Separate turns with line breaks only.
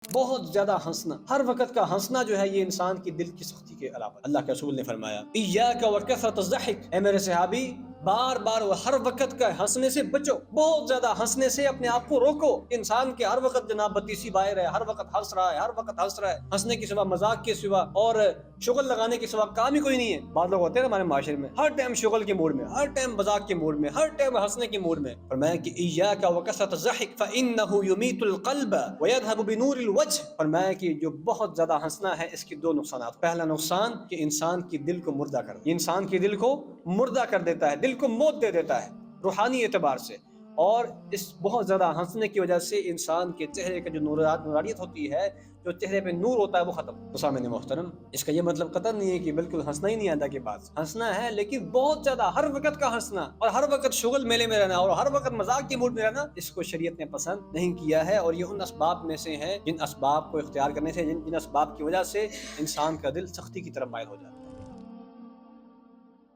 بہت زیادہ ہنسنا، ہر وقت کا ہنسنا جو ہے یہ انسان کی دل کی سختی کے علاوہ، اللہ کے رسول نے فرمایا ایاک وکثرۃ الضحک، اے میرے صحابی بار بار وہ ہر وقت کا ہنسنے سے بچو، بہت زیادہ ہنسنے سے اپنے آپ کو روکو۔ انسان کے ہر وقت جناب بتیسی باہر ہے، ہر وقت ہنس رہا ہے، ہر وقت ہنس رہا ہے، ہنسنے کے سوا، مذاق کے سوا اور شغل لگانے کے سوا کام ہی کوئی نہیں ہے۔ بعض لوگ ہوتے ہیں ہمارے معاشرے میں ہر ٹائم شغل کے موڈ میں، ہر ٹائم مذاق کے موڈ میں، ہر ٹائم ہنسنے کے موڈ میں۔ فرمایا کہ ایاک وکثرۃ الضحک فانہ یمیت القلب ویذهب بنور الوجه۔ فرمایا کہ جو بہت زیادہ ہنسنا ہے اس کے دو نقصانات۔ پہلا نقصان کہ انسان کی دل کو مردہ کر، انسان کی دل کو مردہ کر دیتا ہے، دل کو موت دے دیتا ہے روحانی اعتبار سے، اور اس بہت زیادہ ہنسنے کی وجہ سے انسان کے چہرے کا جو نوراریت ہوتی ہے، جو چہرے پہ نور ہوتا ہے وہ ختم۔ تو سامعین محترم، اس کا یہ مطلب قطعا نہیں ہے کہ بالکل ہنسنا ہی نہیں آتا کے پاس، ہنسنا ہے لیکن بہت زیادہ، ہر وقت کا ہنسنا اور ہر وقت شغل میلے میں رہنا اور ہر وقت مذاق کے موڈ میں رہنا، اس کو شریعت نے پسند نہیں کیا ہے، اور یہ ان اسباب میں سے ہیں جن اسباب کو اختیار کرنے سے، جن اسباب کی وجہ سے انسان کا دل سختی کی طرف مائل ہو جاتا ہے۔